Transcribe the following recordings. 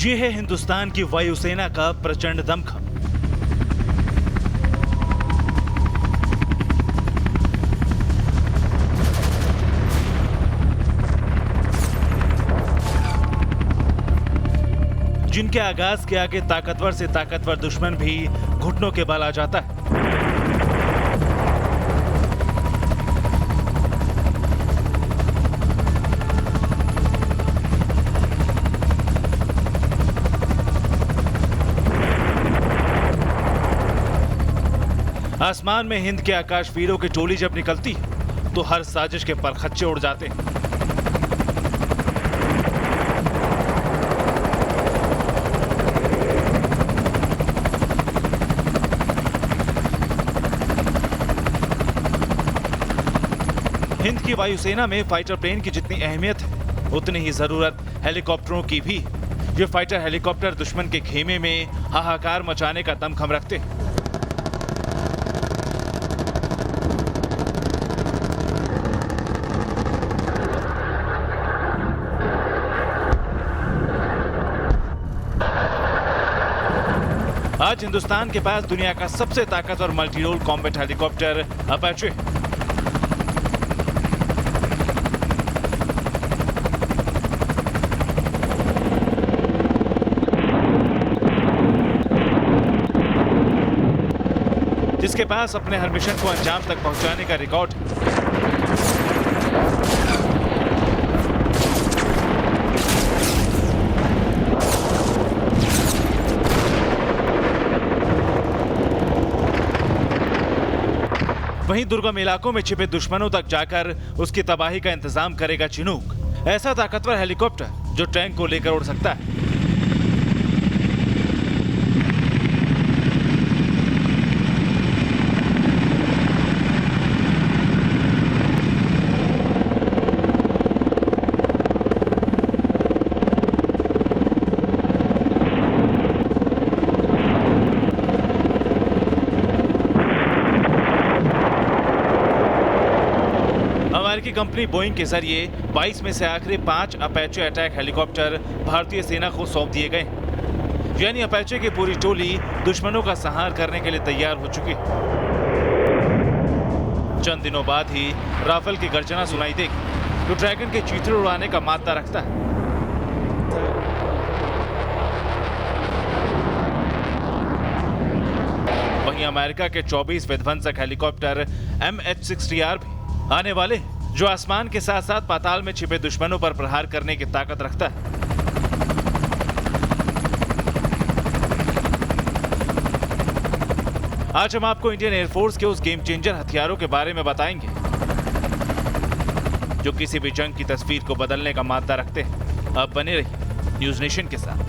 ये है हिंदुस्तान की वायुसेना का प्रचंड दमखम। जिनके आगाज के आगे ताकतवर से ताकतवर दुश्मन भी घुटनों के बल आ जाता है। आसमान में हिंद के आकाश वीरों की टोली जब निकलती है तो हर साजिश के परखच्चे उड़ जाते हैं। हिंद की वायुसेना में फाइटर प्लेन की जितनी अहमियत है उतनी ही जरूरत हेलीकॉप्टरों की भी। ये फाइटर हेलीकॉप्टर दुश्मन के खेमे में हाहाकार मचाने का दमखम रखते हैं। आज हिंदुस्तान के पास दुनिया का सबसे ताकतवर multi role combat helicopter Apache है। जिसके पास अपने हर मिशन को अंजाम तक पहुंचाने का रिकॉर्ड है। वहीं दुर्गम इलाकों में छिपे दुश्मनों तक जाकर उसकी तबाही का इंतजाम करेगा चिनूक। ऐसा ताकतवर हेलीकॉप्टर जो टैंक को लेकर उड़ सकता है। अमेरिकी कंपनी बोइंग के जरिए 22 में से आखिरी 5 अपाचे अटैक हेलीकॉप्टर भारतीय सेना को सौंप दिए गए। यानी अपाचे की पूरी टोली दुश्मनों का संहार करने के लिए तैयार हो चुकी है। चंद दिनों बाद ही राफेल की गर्जना सुनाई देगी, जो ड्रैगन के चीथड़े उड़ाने का मादा रखता है। वहीं अमेरिका के 24 विध्वंसक हेलीकॉप्टर MH-60R भी आने वाले, जो आसमान के साथ साथ पाताल में छिपे दुश्मनों पर प्रहार करने की ताकत रखता है। आज हम आपको इंडियन एयरफोर्स के उस गेम चेंजर हथियारों के बारे में बताएंगे जो किसी भी जंग की तस्वीर को बदलने का मादा रखते हैं। अब बने रहिए न्यूज नेशन के साथ।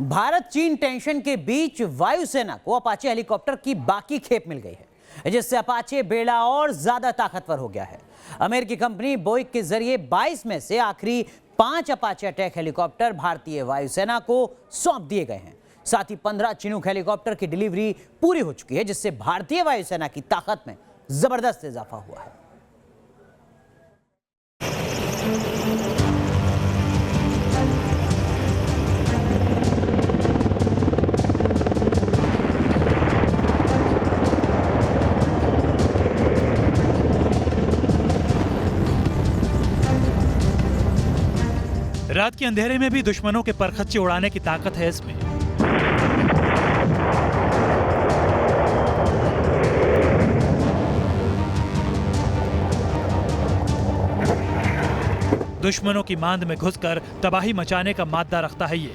भारत चीन टेंशन के बीच वायुसेना को अपाचे हेलीकॉप्टर की बाकी खेप मिल गई है, जिससे अपाचे बेड़ा और ज्यादा ताकतवर हो गया है। अमेरिकी कंपनी बोइंग के जरिए 22 में से आखिरी 5 अपाचे अटैक हेलीकॉप्टर भारतीय वायुसेना को सौंप दिए गए हैं। साथ ही 15 चिनूक हेलीकॉप्टर की डिलीवरी पूरी हो चुकी है, जिससे भारतीय वायुसेना की ताकत में जबरदस्त इजाफा हुआ है। रात के अंधेरे में भी दुश्मनों के परखच्चे उड़ाने की ताकत है इसमें। दुश्मनों की मांद में घुसकर तबाही मचाने का मादा रखता है ये।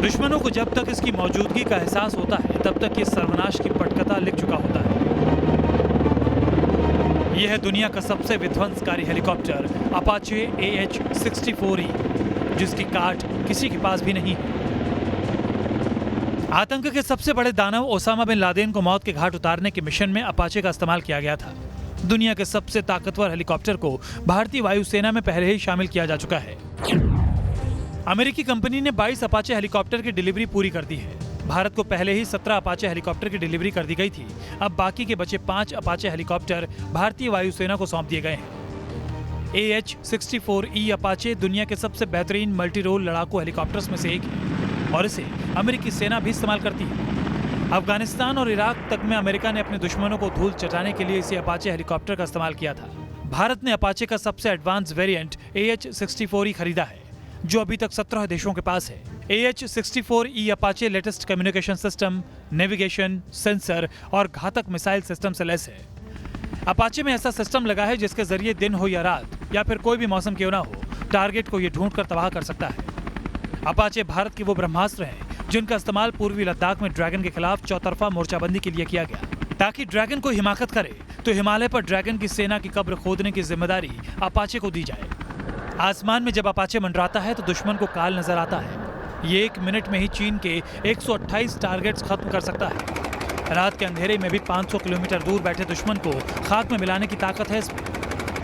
दुश्मनों को जब तक इसकी मौजूदगी का एहसास होता है तब तक ये सर्वनाश की पटकथा लिख चुका होता है। यह है दुनिया का सबसे विध्वंसकारी हेलीकॉप्टर अपाचे AH-64E, जिसकी काट किसी के पास भी नहीं है। आतंक के सबसे बड़े दानव ओसामा बिन लादेन को मौत के घाट उतारने के मिशन में अपाचे का इस्तेमाल किया गया था। दुनिया के सबसे ताकतवर हेलीकॉप्टर को भारतीय वायुसेना में पहले ही शामिल किया जा चुका है। अमेरिकी कंपनी ने 22 अपाचे हेलीकॉप्टर की डिलीवरी पूरी कर दी है। भारत को पहले ही 17 अपाचे हेलीकॉप्टर की डिलीवरी कर दी गई थी। अब बाकी के बचे 5 अपाचे हेलीकॉप्टर भारतीय वायुसेना को सौंप दिए गए हैं। AH-64E अपाचे दुनिया के सबसे बेहतरीन मल्टी रोल लड़ाकू हेलीकॉप्टर्स में से एक है और इसे अमेरिकी सेना भी इस्तेमाल करती है। अफगानिस्तान और इराक तक में अमेरिका ने अपने दुश्मनों को धूल चटाने के लिए इसी अपाचे हेलीकॉप्टर का इस्तेमाल किया था। भारत ने अपाचे का सबसे एडवांस वेरिएंट AH-64E खरीदा है, जो अभी तक 17 देशों के पास है। AH-64E Apache latest communication system, navigation, sensor और घातक मिसाइल सिस्टम से लैस है। अपाचे में ऐसा सिस्टम लगा है जिसके जरिए दिन हो या रात या फिर कोई भी मौसम क्यों ना हो, टारगेट को ये ढूंढकर तबाह कर सकता है। अपाचे भारत के वो ब्रह्मास्त्र हैं जिनका इस्तेमाल पूर्वी लद्दाख में ड्रैगन के खिलाफ चौतरफा मोर्चाबंदी के लिए किया गया, ताकि ड्रैगन को हिमाकत करे तो हिमालय पर ड्रैगन की सेना की कब्र खोदने की जिम्मेदारी अपाचे को दी जाए। आसमान में जब अपाचे मंडराता है तो दुश्मन को काल नजर आता है। ये 1 मिनट में ही चीन के 128 टारगेट्स खत्म कर सकता है। रात के अंधेरे में भी 500 किलोमीटर दूर बैठे दुश्मन को खाक में मिलाने की ताकत है इसमें।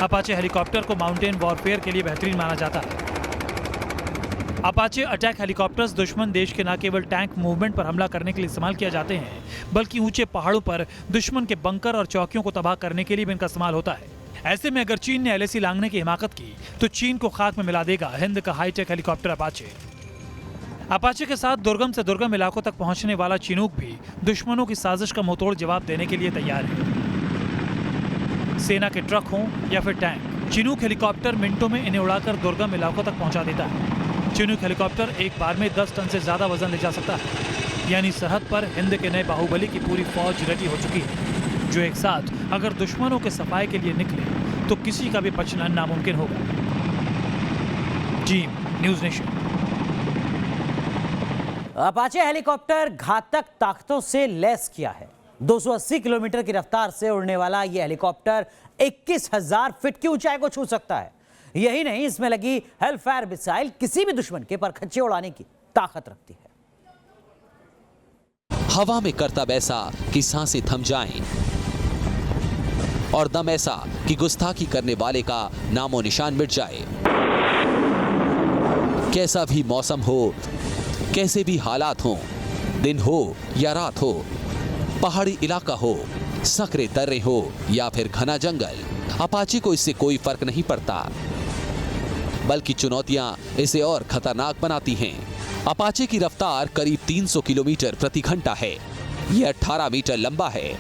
अपाचे हेलीकॉप्टर को माउंटेन वॉरफेयर के लिए बेहतरीन माना जाता है। अपाचे अटैक हेलीकॉप्टर्स दुश्मन देश के न केवल टैंक मूवमेंट पर हमला करने के लिए इस्तेमाल किया जाते हैं, बल्कि ऊंचे पहाड़ों पर दुश्मन के बंकर और चौकियों को तबाह करने के लिए भी इनका इस्तेमाल होता है। ऐसे में अगर चीन ने LAC लांघने की हिमाकत की तो चीन को खाक में मिला देगा हिंद का हाईटेक हेलीकॉप्टर अपाचे। अपाचे के साथ दुर्गम से दुर्गम इलाकों तक पहुंचने वाला चिनूक भी दुश्मनों की साजिश का मुंहतोड़ जवाब देने के लिए तैयार है। सेना के ट्रक हों या फिर टैंक, चिनूक हेलीकॉप्टर मिनटों में इन्हें उड़ाकर दुर्गम इलाकों तक पहुंचा देता है। चिनूक हेलीकॉप्टर एक बार में 10 टन से ज्यादा वजन ले जा सकता है, यानी सरहद पर हिंद के नए बाहुबली की पूरी फौज रेडी हो चुकी है, जो एक साथ अगर दुश्मनों के सफाई के लिए निकले तो किसी का भी बचना नामुमकिन होगा। Team news nation. Apache helicopter घातक ताकतों से लैस किया है। 280 किलोमीटर की रफ्तार से उड़ने वाला यह हेलीकॉप्टर 21,000 फीट की ऊंचाई को छू सकता है। यही नहीं, इसमें लगी हेलफायर मिसाइल किसी भी दुश्मन के परखच्चे उड़ाने की ताकत रखती है। हवा में करतब ऐसा कि सांसें थम जाएं और दम ऐसा कि गुस्ताखी करने वाले का नामो निशान मिट जाए। कैसा भी मौसम हो, कैसे भी हालात हों, दिन हो या रात हो, पहाड़ी इलाका हो, सकरे दर्रे हो या फिर घना जंगल, अपाचे को इससे कोई फर्क नहीं पड़ता, बल्कि चुनौतियां इसे और खतरनाक बनाती हैं। अपाचे की रफ्तार करीब 300 किलोमीटर प्रति घंटा है। यह 18 मीटर लंबा है।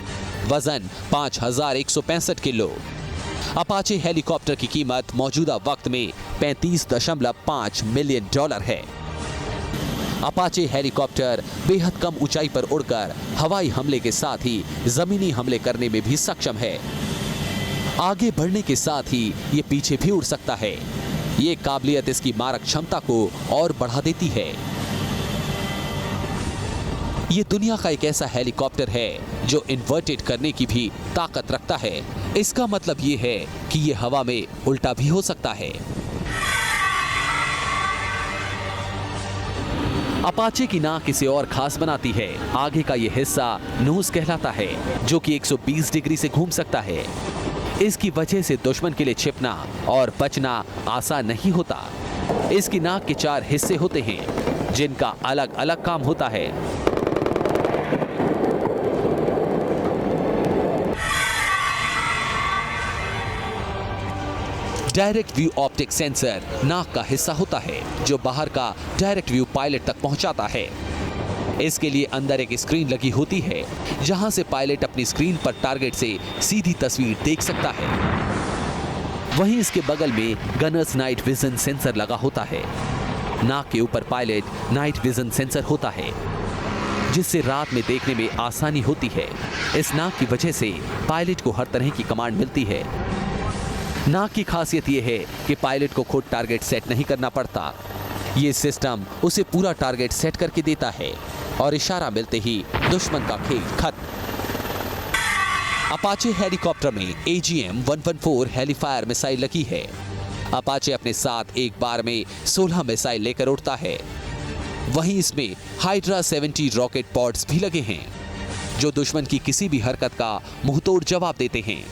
वजन 5,165 किलो। अपाचे हेलीकॉप्टर की कीमत मौजूदा वक्त में $35.5 मिलियन है। अपाचे हेलीकॉप्टर बेहद कम ऊंचाई पर उड़कर हवाई हमले के साथ ही जमीनी हमले करने में भी सक्षम है। आगे बढ़ने के साथ ही ये पीछे भी उड़ सकता है। ये काबिलियत इसकी मारक क्षमता को और बढ़ा देती है। ये दुनिया का एक ऐसा हेलीकॉप्टर है जो इन्वर्टेड करने की भी ताकत रखता है। इसका मतलब ये है कि ये हवा में उल्टा भी हो सकता है। अपाचे की नाक इसे और खास बनाती है। आगे का ये हिस्सा नोज कहलाता है, जो कि 120 डिग्री से घूम सकता है। इसकी वजह से दुश्मन के लिए छिपना और बचना आसान नहीं होता। इसकी नाक के 4 हिस्से होते हैं, जिनका अलग अलग काम होता है। डायरेक्ट व्यू ऑप्टिक सेंसर नाक का हिस्सा होता है, जो बाहर का डायरेक्ट व्यू पायलट तक पहुंचाता है। इसके लिए अंदर एक स्क्रीन लगी होती है, जहां से पायलट अपनी स्क्रीन पर टारगेट से सीधी तस्वीर देख सकता है। वहीं इसके बगल में गनर्स नाइट विजन सेंसर लगा होता है। नाक के ऊपर पायलट नाइट विजन सेंसर होता है, जिससे रात में देखने में आसानी होती है। इस नाक की वजह से पायलट को हर तरह की कमांड मिलती है। नाक की खासियत यह है कि पायलट को खुद टारगेट सेट नहीं करना पड़ता। ये सिस्टम उसे पूरा टारगेट सेट करके देता है और इशारा मिलते ही दुश्मन का खेल खत्म। अपाचे हेलीकॉप्टर में AGM-114 हेलीफायर मिसाइल लगी है। अपाचे अपने साथ एक बार में 16 मिसाइल लेकर उड़ता है। वहीं इसमें हाइड्रा 70 रॉकेट पॉड्स भी लगे हैं, जो दुश्मन की किसी भी हरकत का मुंहतोड़ जवाब देते हैं।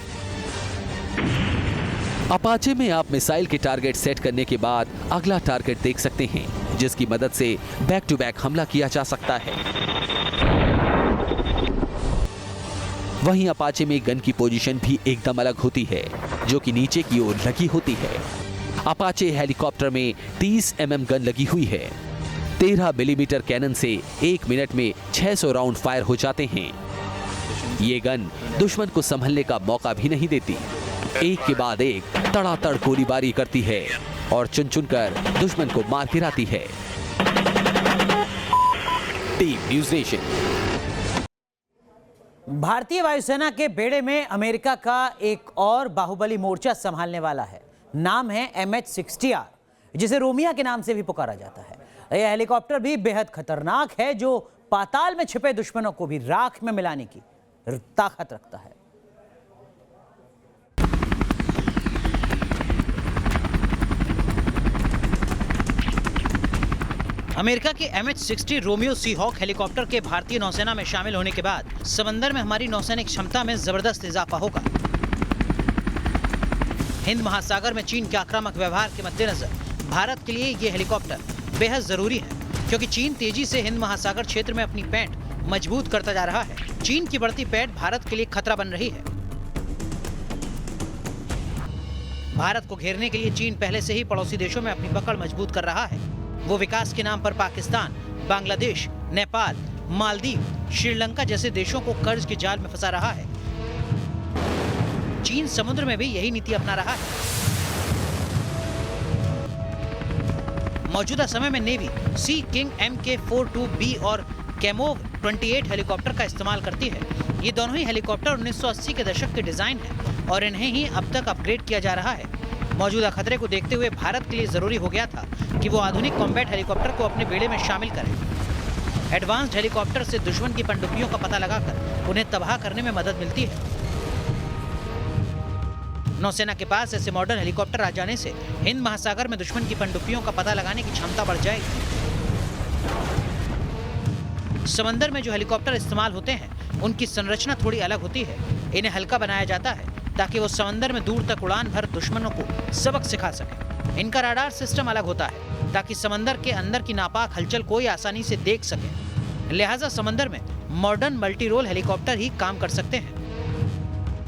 अपाचे में आप मिसाइल के टारगेट सेट करने के बाद अगला टारगेट देख सकते हैं, जिसकी मदद से बैक टू बैक हमला किया जा सकता है। वहीं अपाचे में गन की पोजीशन भी एकदम अलग होती है, जो कि नीचे की ओर लगी होती है। अपाचे हेलीकॉप्टर में 30 mm गन लगी हुई है। 13 मिलीमीटर कैनन से 1 मिनट में 600 राउंड फायर हो जाते हैं। ये गन दुश्मन को संभलने का मौका भी नहीं देती, एक के बाद एक तड़ातड़ गोलीबारी करती है और चुन चुनकर दुश्मन को मार गिराती है। Team news nation. भारतीय वायुसेना के बेड़े में अमेरिका का एक और बाहुबली मोर्चा संभालने वाला है। नाम है MH-60R, जिसे रोमिया के नाम से भी पुकारा जाता है। यह हेलीकॉप्टर भी बेहद खतरनाक है, जो पाताल में छिपे दुश्मनों को भी राख में मिलाने की ताकत रखता है। अमेरिका के MH-60 रोमियो सी हॉक हेलीकॉप्टर के भारतीय नौसेना में शामिल होने के बाद समंदर में हमारी नौसैनिक क्षमता में जबरदस्त इजाफा होगा। हिंद महासागर में चीन के आक्रामक व्यवहार के मद्देनजर भारत के लिए ये हेलीकॉप्टर बेहद जरूरी है, क्योंकि चीन तेजी से हिंद महासागर क्षेत्र में अपनी पैठ मजबूत करता जा रहा है। चीन की बढ़ती पैठ भारत के लिए खतरा बन रही है। भारत को घेरने के लिए चीन पहले से ही पड़ोसी देशों में अपनी पकड़ मजबूत कर रहा है। वो विकास के नाम पर पाकिस्तान, बांग्लादेश, नेपाल, मालदीव, श्रीलंका जैसे देशों को कर्ज के जाल में फंसा रहा है। चीन समुद्र में भी यही नीति अपना रहा है। मौजूदा समय में नेवी सी किंग MK-42B और कैमोव 28 हेलीकॉप्टर का इस्तेमाल करती है। ये दोनों ही हेलीकॉप्टर 1980 के दशक के डिजाइन हैं और इन्हें ही अब तक अपग्रेड किया जा रहा है। मौजूदा खतरे को देखते हुए भारत के लिए जरूरी हो गया था कि वो आधुनिक कॉम्बैट हेलीकॉप्टर को अपने बेड़े में शामिल करें। एडवांस्ड हेलीकॉप्टर से दुश्मन की पनडुब्बियों का पता लगाकर उन्हें तबाह करने में मदद मिलती है। नौसेना के पास ऐसे मॉडर्न हेलीकॉप्टर आ जाने से हिंद महासागर में दुश्मन की पनडुब्बियों का पता लगाने की क्षमता बढ़ जाएगी। समंदर में जो हेलीकॉप्टर इस्तेमाल होते हैं, उनकी संरचना थोड़ी अलग होती है। इन्हें हल्का बनाया जाता है ताकि वो समंदर में दूर तक उड़ान भर दुश्मनों को सबक सिखा सके। इनका राडार सिस्टम अलग होता है ताकि समंदर के अंदर की नापाक हलचल कोई आसानी से देख सके। लिहाजा समंदर में मॉडर्न मल्टी रोल हेलीकॉप्टर ही काम कर सकते हैं।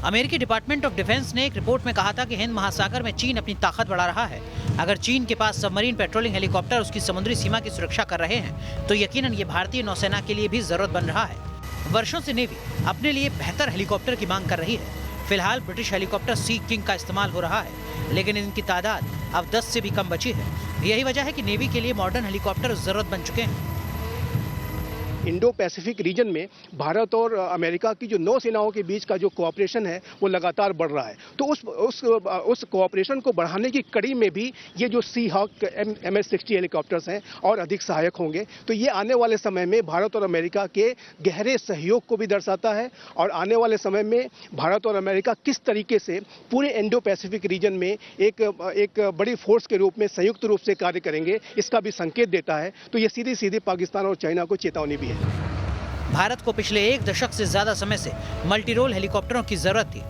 अमेरिकी डिपार्टमेंट ऑफ डिफेंस ने एक रिपोर्ट में कहा था कि हिंद महासागर में चीन अपनी ताकत बढ़ा रहा है। अगर चीन के पास सबमरीन पेट्रोलिंग हेलीकॉप्टर उसकी समुद्री सीमा की सुरक्षा कर रहे हैं, तो यकीनन ये भारतीय नौसेना के लिए भी जरूरत बन रहा है। वर्षों से नेवी अपने लिए बेहतर हेलीकॉप्टर की मांग कर रही है। फिलहाल ब्रिटिश हेलीकॉप्टर सी किंग का इस्तेमाल हो रहा है, लेकिन इनकी तादाद अब 10 से भी कम बची है। यही वजह है कि नेवी के लिए मॉडर्न हेलीकॉप्टर जरूरत बन चुके हैं। इंडो पैसिफिक रीजन में भारत और अमेरिका की जो नौसेनाओं के बीच का जो कोऑपरेशन है वो लगातार बढ़ रहा है। तो उस कोऑपरेशन को बढ़ाने की कड़ी में भी ये जो सी हॉक MH-60 हेलीकॉप्टर्स हैं और अधिक सहायक होंगे। तो ये आने वाले समय में भारत और अमेरिका के गहरे सहयोग को भी दर्शाता है और आने वाले समय में भारत और अमेरिका किस तरीके से पूरे इंडो पैसिफिक रीजन में एक बड़ी फोर्स के रूप में संयुक्त रूप से कार्य करेंगे, इसका भी संकेत देता है। तो ये सीधी सीधी पाकिस्तान और चाइना को चेतावनी भी है। भारत को पिछले एक दशक से ज्यादा समय से मल्टी रोल हेलीकॉप्टरों की जरूरत थी।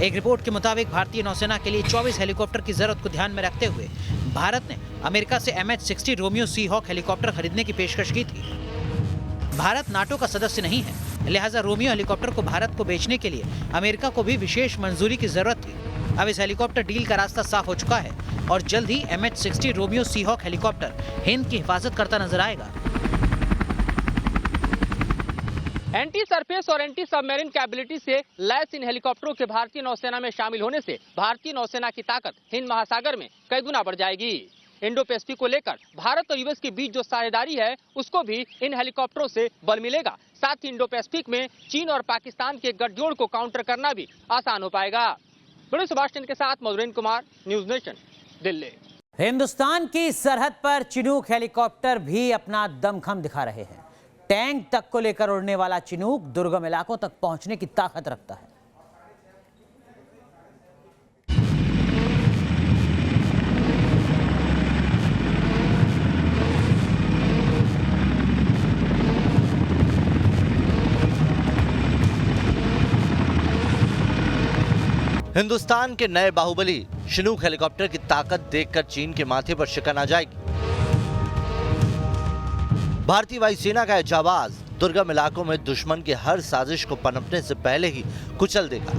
एक रिपोर्ट के मुताबिक भारतीय नौसेना के लिए 24 हेलीकॉप्टर की जरूरत को ध्यान में रखते हुए भारत ने अमेरिका से MH-60 रोमियो सी हॉक हेलीकॉप्टर खरीदने की पेशकश की थी। भारत नाटो का सदस्य नहीं है, लिहाजा रोमियो हेलीकॉप्टर को भारत को बेचने के लिए अमेरिका को भी विशेष मंजूरी की जरूरत थी। अब इस हेलीकॉप्टर डील का रास्ता साफ हो चुका है और जल्द ही MH-60 रोमियो सी हॉक हेलीकॉप्टर हिंद की हिफाजत करता नजर आएगा। एंटी सरफेस और एंटी सबमरीन कैपेबिलिटी से लैस इन हेलीकॉप्टरों के भारतीय नौसेना में शामिल होने से भारतीय नौसेना की ताकत हिंद महासागर में कई गुना बढ़ जाएगी। इंडो पैसिफिक को लेकर भारत और यूएस के बीच जो साझेदारी है, उसको भी इन हेलीकॉप्टरों से बल मिलेगा। साथ ही इंडो पैसिफिक में चीन और पाकिस्तान के गठजोड़ को काउंटर करना भी आसान हो पाएगा। बड़े सुभाष चंद्र के साथ मधुरेंद्र कुमार, न्यूज नेशन, दिल्ली। हिंदुस्तान की सरहद पर चिनूक हेलीकॉप्टर भी अपना दमखम दिखा रहे हैं। टैंक तक को लेकर उड़ने वाला चिनूक दुर्गम इलाकों तक पहुंचने की ताकत रखता है। हिंदुस्तान के नए बाहुबली चिनूक हेलीकॉप्टर की ताकत देखकर चीन के माथे पर शिकन आ जाएगी। भारतीय वायुसेना का यह जाबाज दुर्गम इलाकों में दुश्मन की हर साजिश को पनपने से पहले ही कुचल देगा।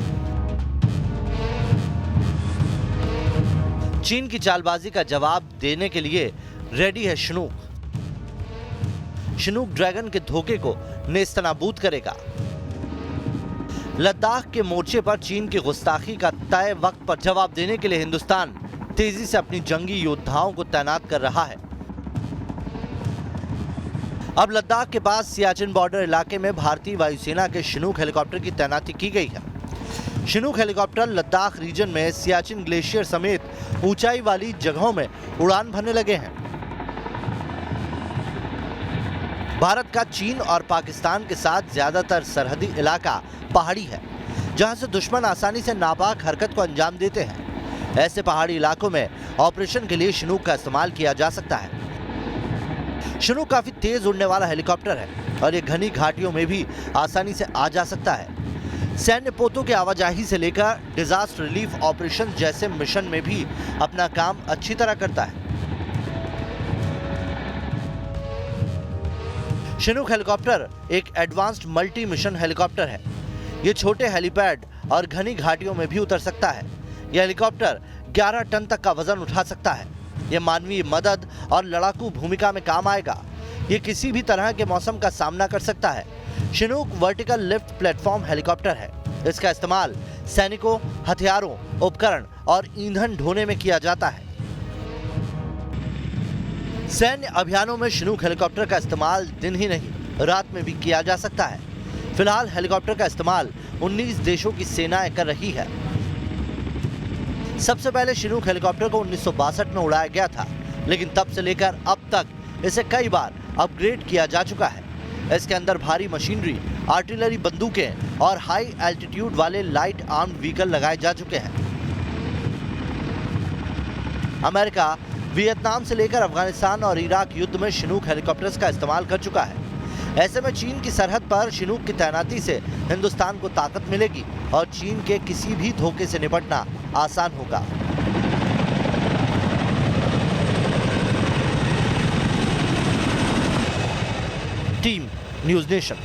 चीन की चालबाजी का जवाब देने के लिए रेडी है शिनूक। शिनूक ड्रैगन के धोखे को नेस्तनाबूद करेगा। लद्दाख के मोर्चे पर चीन की गुस्ताखी का तय वक्त पर जवाब देने के लिए हिंदुस्तान तेजी से अपनी जंगी योद्धाओं को तैनात कर रहा है। अब लद्दाख के पास सियाचिन बॉर्डर इलाके में भारतीय वायुसेना के शिनूक हेलीकॉप्टर की तैनाती की गई है। शिनूक हेलीकॉप्टर लद्दाख रीजन में सियाचिन ग्लेशियर समेत ऊंचाई वाली जगहों में उड़ान भरने लगे हैं। भारत का चीन और पाकिस्तान के साथ ज्यादातर सरहदी इलाका पहाड़ी है, जहां से दुश्मन आसानी से नापाक हरकत को अंजाम देते हैं। ऐसे पहाड़ी इलाकों में ऑपरेशन के लिए शिनूक का इस्तेमाल किया जा सकता है। शिनूक काफी तेज उड़ने वाला हेलीकॉप्टर है और ये घनी घाटियों में भी आसानी से आ जा सकता है। सैन्य पोतों की आवाजाही से लेकर डिजास्टर रिलीफ ऑपरेशन जैसे मिशन में भी अपना काम अच्छी तरह करता है। शिनूक हेलीकॉप्टर एक एडवांस्ड मल्टी मिशन हेलीकॉप्टर है। ये छोटे हेलीपैड और घनी घाटियों में भी उतर सकता है। यह हेलीकॉप्टर 11 टन तक का वजन उठा सकता है। यह मानवीय मदद और लड़ाकू भूमिका में काम आएगा। ये किसी भी तरह के मौसम का सामना कर सकता है। Chinook vertical lift platform helicopter है। इसका इस्तेमाल सैनिकों, हथियारों, उपकरण और ईंधन ढोने में किया जाता है। सैन्य अभियानों में शिनूक हेलीकॉप्टर का इस्तेमाल दिन ही नहीं रात में भी किया जा सकता है। फिलहाल हेलीकॉप्टर का इस्तेमाल 19 देशों की सेनाएं कर रही है। सबसे पहले शिनूक हेलीकॉप्टर को 1962 में उड़ाया गया था, लेकिन तब से लेकर अब तक इसे कई बार अपग्रेड किया जा चुका है। इसके अंदर भारी मशीनरी, आर्टिलरी बंदूकें और हाई एल्टीट्यूड वाले लाइट आर्म्ड व्हीकल लगाए जा चुके हैं। अमेरिका वियतनाम से लेकर अफगानिस्तान और इराक युद्ध में शिनूक हेलीकॉप्टर्स का इस्तेमाल कर चुका है। ऐसे में चीन की सरहद पर शिनूक की तैनाती से हिंदुस्तान को ताकत मिलेगी और चीन के किसी भी धोखे से निपटना आसान होगा। Team news nation.